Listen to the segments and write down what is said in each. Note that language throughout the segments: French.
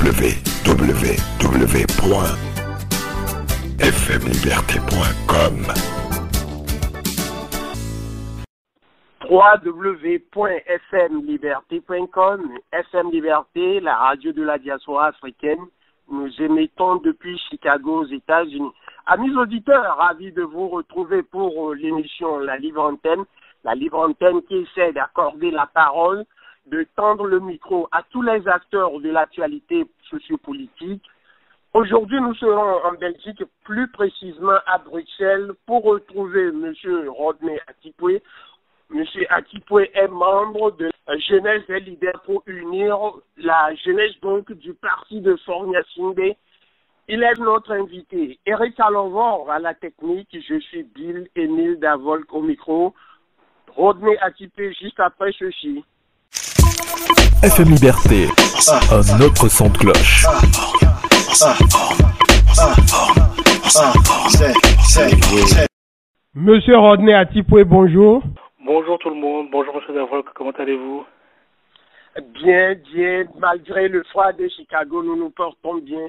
www.fmliberté.com www.fmliberté.com. FM Liberté, la radio de la diaspora africaine. Nous émettons depuis Chicago, aux États-Unis. Amis auditeurs, ravis de vous retrouver pour l'émission La Libre Antenne. La Libre Antenne qui essaie d'accorder la parole, de tendre le micro à tous les acteurs de l'actualité sociopolitique. Aujourd'hui, nous serons en Belgique, plus précisément à Bruxelles, pour retrouver M. Rodney Atipwe. M. Atipwe est membre de la Jeunesse des leaders pour unir la jeunesse donc du parti de Fornia Singbe. Il est notre invité. Eric Alovor à la technique, je suis Bill Émile Davolk au micro. Rodney Atipwe juste après ceci. FM Liberté, un autre son de cloche. Monsieur Rodney Atipwe, bonjour. Bonjour tout le monde, bonjour monsieur Davolk, comment allez-vous? Bien, malgré le froid de Chicago, nous nous portons bien.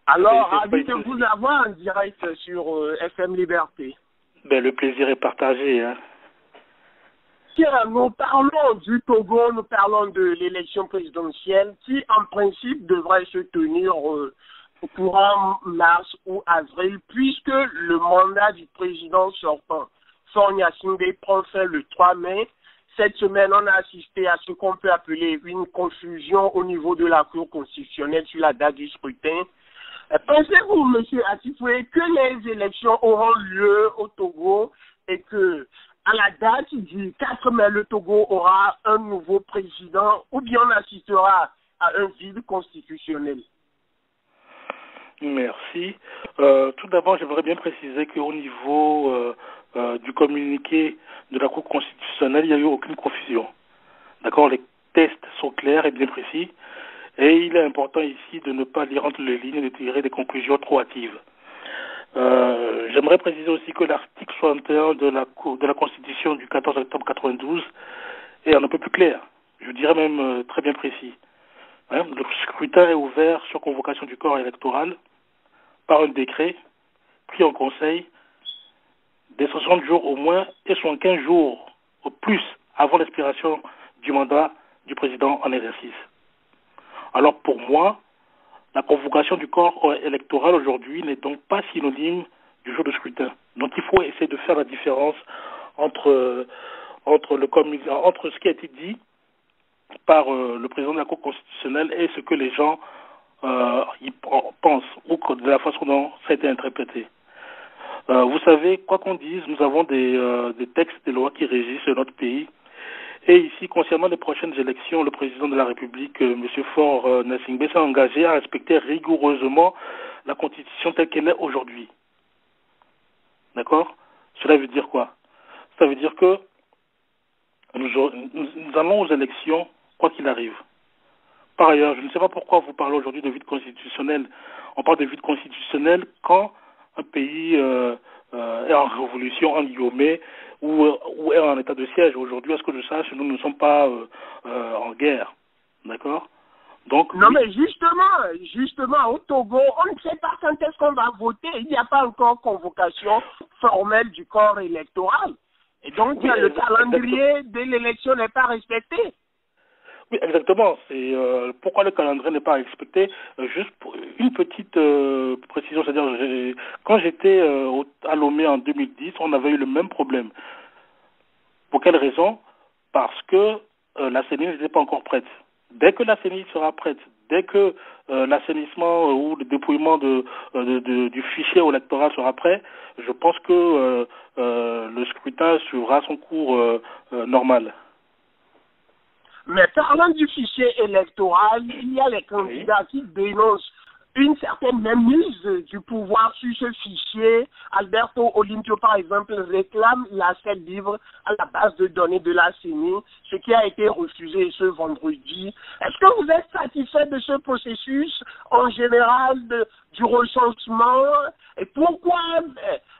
Alors, ravi de vous avoir en direct sur FM Liberté. Le plaisir est partagé. Hein. Tiens, nous parlons du Togo, nous parlons de l'élection présidentielle qui, en principe, devrait se tenir au courant mars ou avril, puisque le mandat du président sortant, Fornia Singbe, prend fin le 3 mai. Cette semaine, on a assisté à ce qu'on peut appeler une confusion au niveau de la Cour constitutionnelle sur la date du scrutin. Pensez-vous, M. Atipwe, que les élections auront lieu au Togo et que, à la date du 4 mai, le Togo aura un nouveau président ou bien on assistera à un vide constitutionnel? Merci. Tout d'abord, j'aimerais bien préciser qu'au niveau du communiqué de la Cour constitutionnelle, il n'y a eu aucune confusion. D'accord, les tests sont clairs et bien précis. Et il est important ici de ne pas lire entre les lignes et de tirer des conclusions trop hâtives. J'aimerais préciser aussi que l'article 61 de la Constitution du 14 octobre 92 est un peu plus clair. Je dirais même très bien précis. Hein, le scrutin est ouvert sur convocation du corps électoral par un décret pris en conseil des 60 jours au moins et 75 jours au plus avant l'expiration du mandat du président en exercice. Alors pour moi, la convocation du corps électoral aujourd'hui n'est donc pas synonyme du jour de scrutin. Donc il faut essayer de faire la différence entre ce qui a été dit par le président de la Cour constitutionnelle et ce que les gens y pensent ou de la façon dont ça a été interprété. Vous savez, quoi qu'on dise, nous avons des textes, des lois qui régissent notre pays. Et ici, concernant les prochaines élections, le président de la République, M. Fornia Singbe, s'est engagé à respecter rigoureusement la Constitution telle qu'elle est aujourd'hui. D'accord? Cela veut dire quoi? Ça veut dire que nous allons aux élections, quoi qu'il arrive. Par ailleurs, je ne sais pas pourquoi vous parlez aujourd'hui de vide constitutionnel. On parle de vide constitutionnel quand un pays est en révolution, en guillemets, ou est en état de siège. Aujourd'hui, à ce que je sache, nous ne sommes pas en guerre. D'accord? Donc, non, oui. Mais justement, au Togo, on ne sait pas quand est-ce qu'on va voter. Il n'y a pas encore convocation formelle du corps électoral. Et donc, oui, le calendrier de l'élection n'est pas respecté. Oui, exactement. C'est pourquoi le calendrier n'est pas respecté. Juste pour une petite précision, c'est-à-dire quand j'étais à Lomé en 2010, on avait eu le même problème. Pour quelle raison? Parce que la CENI n'était pas encore prête. Dès que la CENI sera prête, dès que l'assainissement ou le dépouillement du fichier électoral sera prêt, je pense que le scrutin suivra son cours normal. Mais parlant du fichier électoral, il y a les candidats qui dénoncent une certaine mainmise du pouvoir sur ce fichier. Alberto Olympio, par exemple, réclame l'accès libre à la base de données de la CENI, ce qui a été refusé ce vendredi. Est-ce que vous êtes satisfait de ce processus en général du recensement? Et pourquoi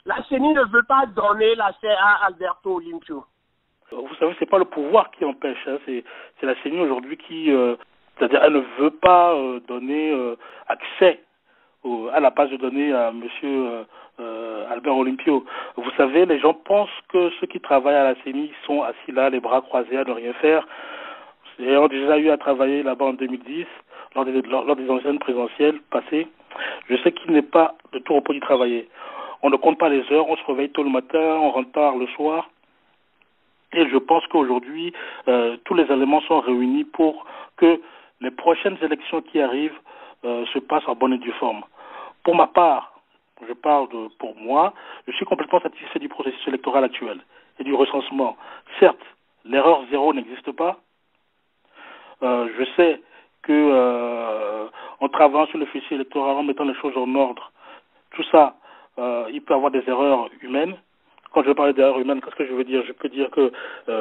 la CENI ne veut pas donner l'accès à Alberto Olympio? Vous savez, c'est pas le pouvoir qui empêche, hein. C'est la CENI aujourd'hui qui C'est-à-dire elle ne veut pas donner accès à la base de données à M. Albert Olympio. Vous savez, les gens pensent que ceux qui travaillent à la CENI sont assis là, les bras croisés, à ne rien faire. Ayant déjà eu à travailler là-bas en 2010, lors des anciennes présidentielles passées, je sais qu'il n'est pas de tout repos d'y travailler. On ne compte pas les heures, on se réveille tôt le matin, on rentre tard le soir. Et je pense qu'aujourd'hui, tous les éléments sont réunis pour que les prochaines élections qui arrivent se passent en bonne et due forme. Pour ma part, je parle pour moi, je suis complètement satisfait du processus électoral actuel et du recensement. Certes, l'erreur zéro n'existe pas. Je sais que en travaillant sur le fichier électoral, en mettant les choses en ordre, tout ça, il peut y avoir des erreurs humaines. Quand je parle d'erreurs humaines, qu'est-ce que je veux dire? Je peux dire que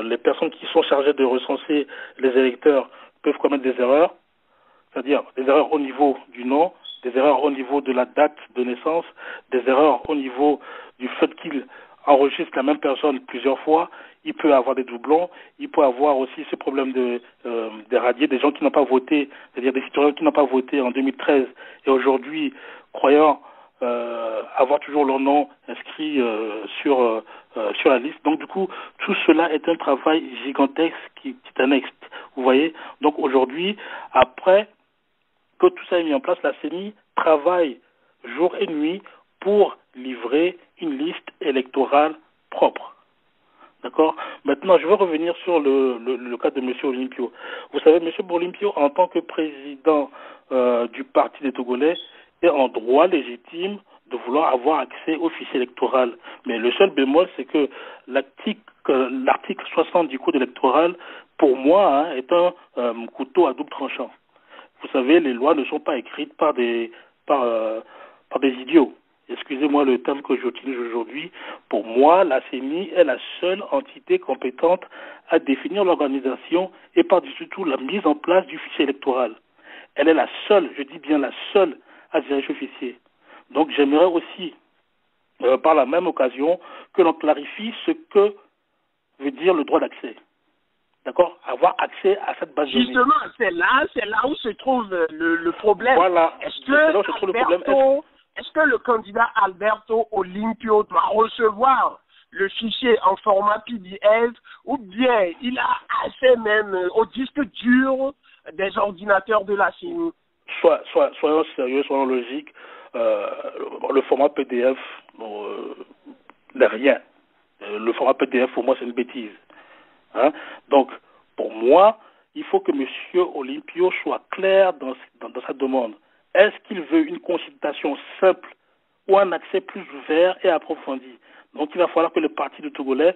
les personnes qui sont chargées de recenser les électeurs peuvent commettre des erreurs, c'est-à-dire des erreurs au niveau du nom, des erreurs au niveau de la date de naissance, des erreurs au niveau du fait qu'ils enregistrent la même personne plusieurs fois. Il peut avoir des doublons, il peut avoir aussi ce problème des radiés, des gens qui n'ont pas voté, c'est-à-dire des citoyens qui n'ont pas voté en 2013 et aujourd'hui, croyant avoir toujours leur nom inscrit sur la liste. Donc du coup, tout cela est un travail gigantesque qui est annexe. Vous voyez? Donc aujourd'hui, après que tout ça est mis en place, la CENI travaille jour et nuit pour livrer une liste électorale propre. D'accord? Maintenant, je veux revenir sur le cas de M. Olympio. Vous savez, M. Olympio, en tant que président du Parti des Togolais, est en droit légitime de vouloir avoir accès au fichier électoral. Mais le seul bémol, c'est que l'article 60 du Code électoral, pour moi, est un couteau à double tranchant. Vous savez, les lois ne sont pas écrites par des idiots. Excusez-moi le terme que j'utilise aujourd'hui. Pour moi, la CENI est la seule entité compétente à définir l'organisation et par-dessus tout la mise en place du fichier électoral. Elle est la seule, je dis bien la seule, à gérer ce fichier. Donc j'aimerais aussi, par la même occasion, que l'on clarifie ce que veut dire le droit d'accès. D'accord? Avoir accès à cette base de données. Justement, c'est là où se trouve le problème. Voilà. Est-ce que le candidat Alberto Olympio doit recevoir le fichier en format PDF ou bien il a accès même au disque dur des ordinateurs de la CENI? Soyons sérieux, soyons logiques. Le format PDF n'est rien. Le format PDF, pour moi, c'est une bêtise. Hein? Donc, pour moi, il faut que M. Olympio soit clair dans sa demande. Est-ce qu'il veut une consultation simple ou un accès plus ouvert et approfondi? Donc, il va falloir que le parti des Togolais,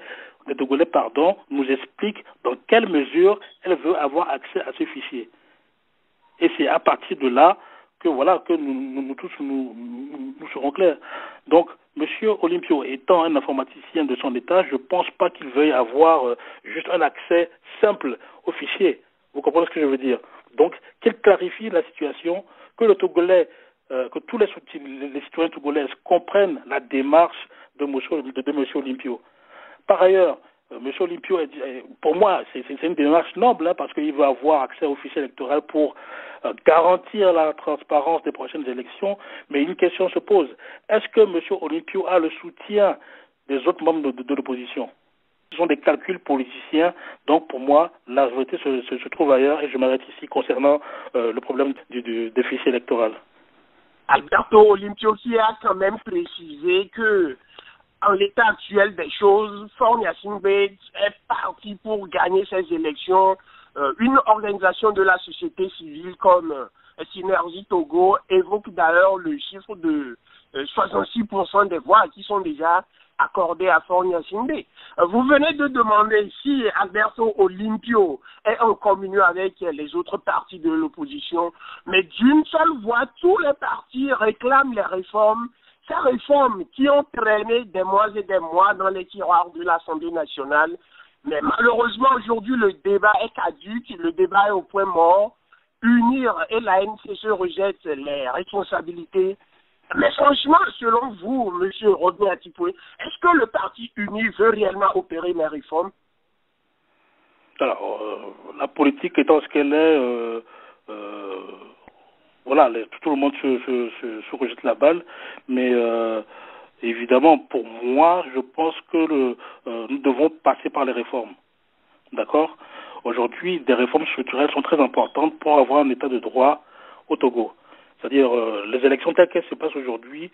nous explique dans quelle mesure elle veut avoir accès à ce fichier. Et c'est à partir de là que nous tous nous serons clairs. Donc, M. Olympio étant un informaticien de son état, je ne pense pas qu'il veuille avoir juste un accès simple au fichier. Vous comprenez ce que je veux dire? Donc, qu'il clarifie la situation, que le Togolais, que tous les citoyens togolais comprennent la démarche de M. Olympio. Par ailleurs, M. Olympio, pour moi, c'est une démarche noble, hein, parce qu'il veut avoir accès au fichier électoral pour garantir la transparence des prochaines élections. Mais une question se pose. Est-ce que M. Olympio a le soutien des autres membres de l'opposition? Ce sont des calculs politiciens. Donc, pour moi, la vérité se trouve ailleurs. Et je m'arrête ici concernant le problème des fichiers électoraux. Alberto Olympio qui a quand même précisé que en l'état actuel des choses, Faure Gnassingbé est parti pour gagner ces élections. Une organisation de la société civile comme Synergie Togo évoque d'ailleurs le chiffre de 66% des voix qui sont déjà accordées à Faure Gnassingbé. Vous venez de demander si Alberto Olympio est en communion avec les autres partis de l'opposition, mais d'une seule voix, tous les partis réclament les réformes. Ces réformes qui ont traîné des mois et des mois dans les tiroirs de l'Assemblée nationale. Mais malheureusement, aujourd'hui, le débat est caduc, le débat est au point mort. UNIR et la NCC rejettent les responsabilités. Mais franchement, selon vous, M. Rodney Atipoué, est-ce que le parti UNIR veut réellement opérer les réformes? Alors, la politique étant ce qu'elle est, voilà, tout le monde se rejette la balle, mais évidemment, pour moi, je pense que nous devons passer par les réformes. D'accord? Aujourd'hui, des réformes structurelles sont très importantes pour avoir un état de droit au Togo. C'est-à-dire, les élections telles qu'elles se passent aujourd'hui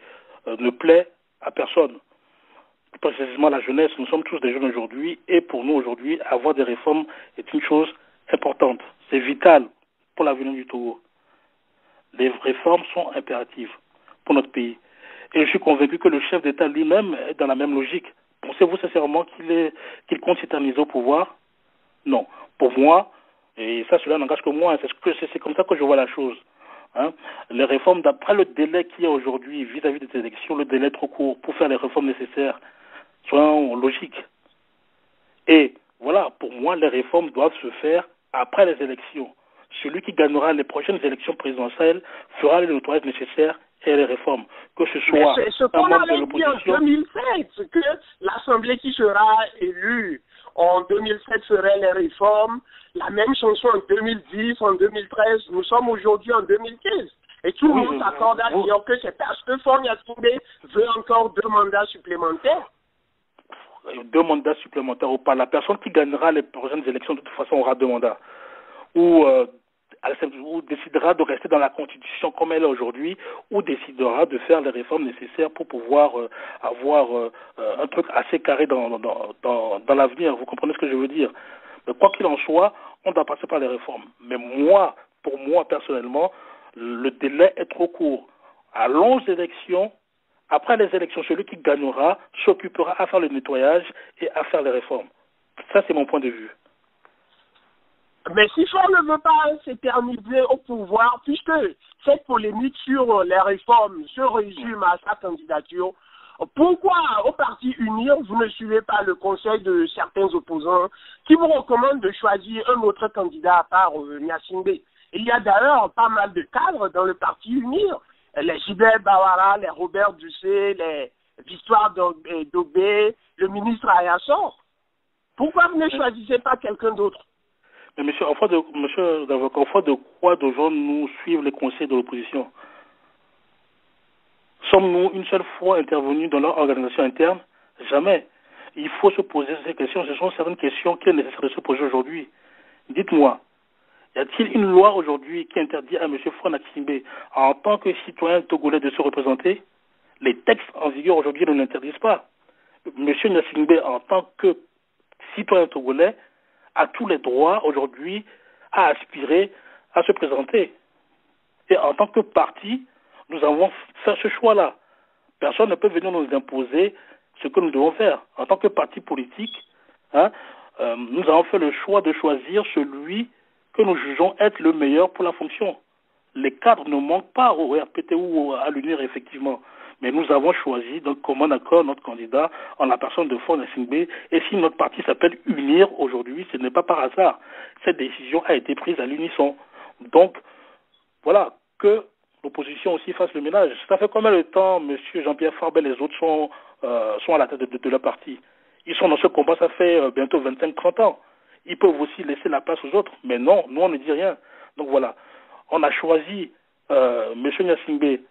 ne plaît à personne. Précisément la jeunesse, nous sommes tous des jeunes aujourd'hui, et pour nous aujourd'hui, avoir des réformes est une chose importante. C'est vital pour l'avenir du Togo. Les réformes sont impératives pour notre pays. Et je suis convaincu que le chef d'État lui-même est dans la même logique. Pensez-vous sincèrement qu'il compte s'éterniser au pouvoir? Non. Pour moi, et ça cela n'engage que moi, c'est comme ça que je vois la chose. Hein. Les réformes, d'après le délai qu'il y a aujourd'hui vis-à-vis des élections, le délai est trop court pour faire les réformes nécessaires. Soyons logiques. Et voilà, pour moi, les réformes doivent se faire après les élections. Celui qui gagnera les prochaines élections présidentielles fera les nettoyages nécessaires et les réformes. Que ce soit ce qu'on avait dit en 2007, que l'Assemblée qui sera élue en 2007 ferait les réformes, la même chanson en 2010, en 2013, nous sommes aujourd'hui en 2015. Et tout le monde s'accorde à dire que c'est parce que Faure Gnassingbé veut encore 2 mandats supplémentaires. 2 mandats supplémentaires ou pas. La personne qui gagnera les prochaines élections, de toute façon, aura 2 mandats. Ou décidera de rester dans la Constitution comme elle est aujourd'hui, ou décidera de faire les réformes nécessaires pour pouvoir avoir un truc assez carré dans l'avenir. Vous comprenez ce que je veux dire? Mais quoi qu'il en soit, on doit passer par les réformes. Mais moi, pour moi, personnellement, le délai est trop court. Allons aux élections. Après les élections, celui qui gagnera s'occupera à faire le nettoyage et à faire les réformes. Ça, c'est mon point de vue. Mais si Faure ne veut pas s'éterniser au pouvoir, puisque cette polémique sur les réformes se résume à sa candidature, pourquoi au Parti Unir, vous ne suivez pas le conseil de certains opposants qui vous recommandent de choisir un autre candidat à part Gnassingbé? Il y a d'ailleurs pas mal de cadres dans le Parti Unir. Les Gilbert Bawara, les Robert Ducé, les Victoire Dobé, le ministre Ayassor. Pourquoi vous ne choisissez pas quelqu'un d'autre? Mais monsieur, en foi de quoi devons-nous suivre les conseils de l'opposition? Sommes-nous une seule fois intervenus dans leur organisation interne? Jamais. Il faut se poser ces questions. Ce sont certaines questions qu'il est nécessaire de se poser aujourd'hui. Dites-moi, y a-t-il une loi aujourd'hui qui interdit à M. Faure Gnassingbé, en tant que citoyen togolais, de se représenter? Les textes en vigueur aujourd'hui ne l'interdisent pas. M. Gnassingbé, en tant que citoyen togolais, a tous les droits aujourd'hui à aspirer à se présenter. Et en tant que parti, nous avons fait ce choix-là. Personne ne peut venir nous imposer ce que nous devons faire. En tant que parti politique, nous avons fait le choix de choisir celui que nous jugeons être le meilleur pour la fonction. Les cadres ne manquent pas au RPT ou à l'UNIR, effectivement. Mais nous avons choisi, donc, commun accord, notre candidat en la personne de Faure Gnassingbé. Et si notre parti s'appelle UNIR aujourd'hui, ce n'est pas par hasard. Cette décision a été prise à l'unisson. Donc, voilà, que l'opposition aussi fasse le ménage. Ça fait combien de temps M. Jean-Pierre Fabre et les autres sont à la tête de leur parti? Ils sont dans ce combat, ça fait bientôt 25-30 ans. Ils peuvent aussi laisser la place aux autres. Mais non, nous on ne dit rien. Donc voilà, on a choisi M. Gnassingbé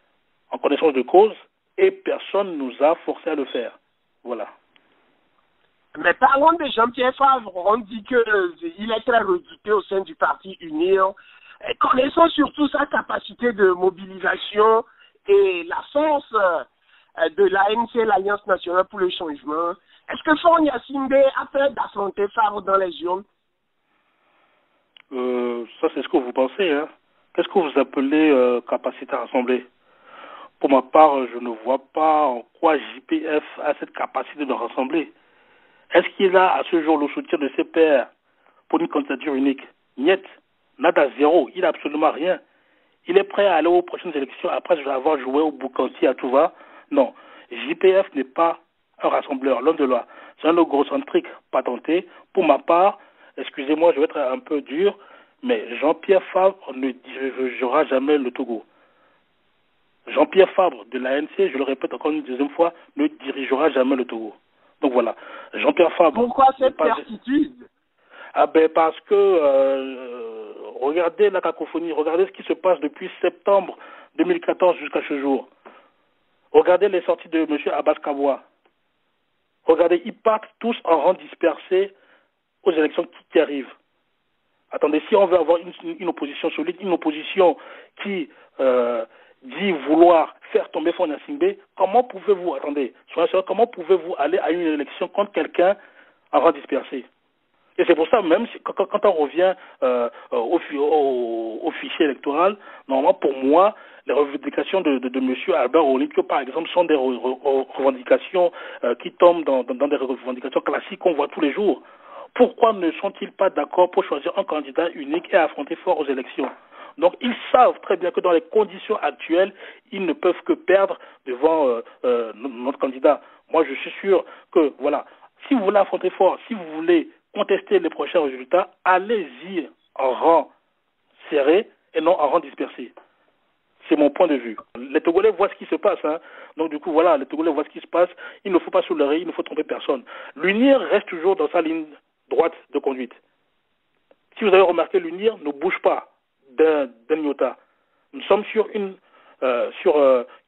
en connaissance de cause et personne ne nous a forcé à le faire. Voilà. Mais parlons de Jean-Pierre Favre. On dit qu'il est très redouté au sein du parti UNIR. Connaissons surtout sa capacité de mobilisation et la force de l'ANC, l'Alliance nationale pour le changement. Est-ce que Faure Gnassingbé a peur d'affronter Favre dans les urnes? Ça, c'est ce que vous pensez. Hein. Qu'est-ce que vous appelez capacité à rassembler? Pour ma part, je ne vois pas en quoi JPF a cette capacité de rassembler. Est-ce qu'il a à ce jour le soutien de ses pairs pour une candidature unique? Niet, nada, zéro. Il n'a absolument rien. Il est prêt à aller aux prochaines élections après avoir joué au Boukanti à tout va. Non, JPF n'est pas un rassembleur, loin de là. C'est un logocentrique patenté. Pour ma part, excusez-moi, je vais être un peu dur, mais Jean-Pierre Fabre ne dirigera jamais le Togo. Jean-Pierre Fabre de l'ANC, je le répète encore une deuxième fois, ne dirigera jamais le Togo. Donc voilà, Jean-Pierre Fabre... Pourquoi cette certitude? Parce que regardez la cacophonie, regardez ce qui se passe depuis septembre 2014 jusqu'à ce jour. Regardez les sorties de M. Abbas Kaboua. Regardez, ils partent tous en rang dispersé aux élections qui arrivent. Attendez, si on veut avoir une opposition solide, une opposition qui dit vouloir faire tomber Faure Gnassingbé, comment pouvez-vous, attendez, comment pouvez-vous aller à une élection contre quelqu'un en rang dispersé? Et c'est pour ça, même si, quand on revient au fichier électoral, normalement, pour moi, les revendications de M. Albert Olympio, par exemple, sont des revendications qui tombent dans des revendications classiques qu'on voit tous les jours. Pourquoi ne sont-ils pas d'accord pour choisir un candidat unique et affronter Faure aux élections? Donc, ils savent très bien que dans les conditions actuelles, ils ne peuvent que perdre devant notre candidat. Moi, je suis sûr que, voilà, si vous voulez affronter Faure, si vous voulez contester les prochains résultats, allez-y en rang serré et non en rang dispersé. C'est mon point de vue. Les Togolais voient ce qui se passe. Hein. Donc du coup, voilà, les Togolais voient ce qui se passe. Il ne faut pas se leurrer, il ne faut tromper personne. L'UNIR reste toujours dans sa ligne droite de conduite. Si vous avez remarqué, l'UNIR ne bouge pas d'un iota. Nous sommes sur une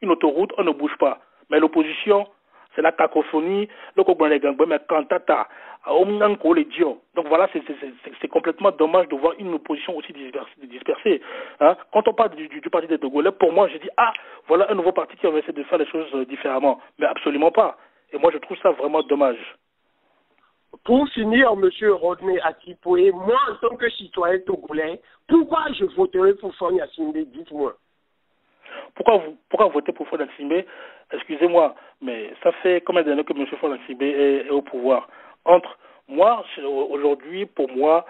autoroute, on ne bouge pas. Mais l'opposition, c'est la cacophonie, le cantata. Donc voilà, c'est complètement dommage de voir une opposition aussi dispersée. Hein. Quand on parle du parti des Togolais, pour moi, je dis, voilà un nouveau parti qui va essayer de faire les choses différemment. Mais absolument pas. Et moi, je trouve ça vraiment dommage. Pour finir, M. Rodney Atipoué, moi, en tant que citoyen togolais, pourquoi je voterai pour Faure Gnassingbé? Dites-moi. Pourquoi voter pour Faure Gnassingbé? Excusez-moi, mais ça fait combien d'années que M. Faure Gnassingbé est au pouvoir? Entre moi, aujourd'hui, pour moi,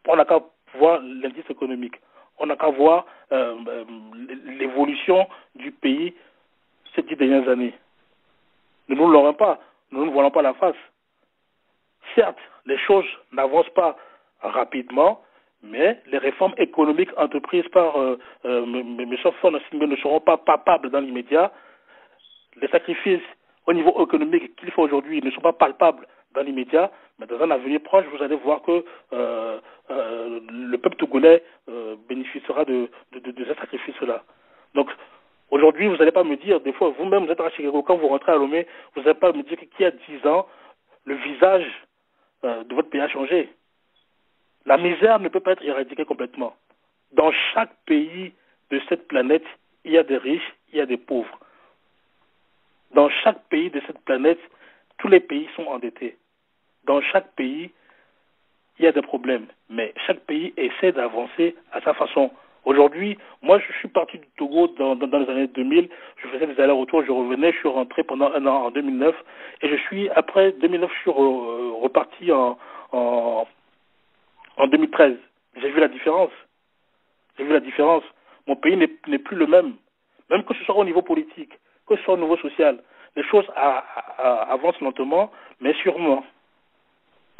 on n'a qu'à voir l'indice économique. On n'a qu'à voir l'évolution du pays ces 10 dernières années. Nous ne l'aurons pas. Nous ne voyons pas la face. Certes, les choses n'avancent pas rapidement, mais les réformes économiques entreprises par M. Faure Gnassingbé ne seront pas palpables dans l'immédiat. Les sacrifices au niveau économique qu'il fait aujourd'hui ne sont pas palpables dans l'immédiat, mais dans un avenir proche, vous allez voir que le peuple togolais bénéficiera de ces sacrifices-là. Donc, aujourd'hui, vous n'allez pas me dire, des fois, vous-même, vous êtes à Chicago, quand vous rentrez à Lomé, vous n'allez pas me dire qu'il y a 10 ans, le visage de votre pays a changé. La misère ne peut pas être éradiquée complètement. Dans chaque pays de cette planète, il y a des riches, il y a des pauvres. Dans chaque pays de cette planète, tous les pays sont endettés. Dans chaque pays, il y a des problèmes. Mais chaque pays essaie d'avancer à sa façon. Aujourd'hui, moi, je suis parti du Togo dans les années 2000. Je faisais des allers-retours, je revenais, je suis rentré pendant un an en 2009. Et je suis, après 2009, je suis reparti en 2013. J'ai vu la différence. J'ai vu la différence. Mon pays n'est plus le même. Même que ce soit au niveau politique, que ce soit au niveau social. Les choses avancent lentement, mais sûrement.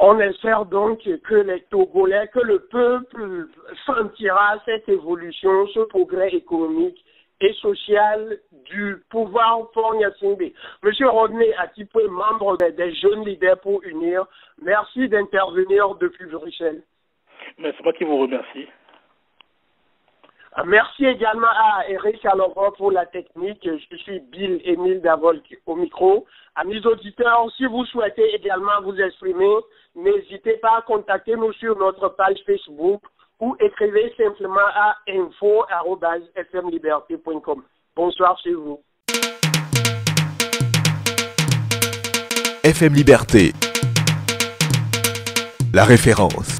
On espère donc que les Togolais, que le peuple sentira cette évolution, ce progrès économique et social du pouvoir Faure Gnassingbé. Monsieur Rodney Atipoué, membre des Jeunes Leaders pour Unir, merci d'intervenir depuis Bruxelles. Mais c'est moi qui vous remercie. Merci également à Eric Alonso pour la technique. Je suis Bill Émile Davol au micro. Amis auditeurs, si vous souhaitez également vous exprimer, n'hésitez pas à contacter nous sur notre page Facebook ou écrivez simplement à info@fmliberté.com. Bonsoir chez vous. FM Liberté, la référence.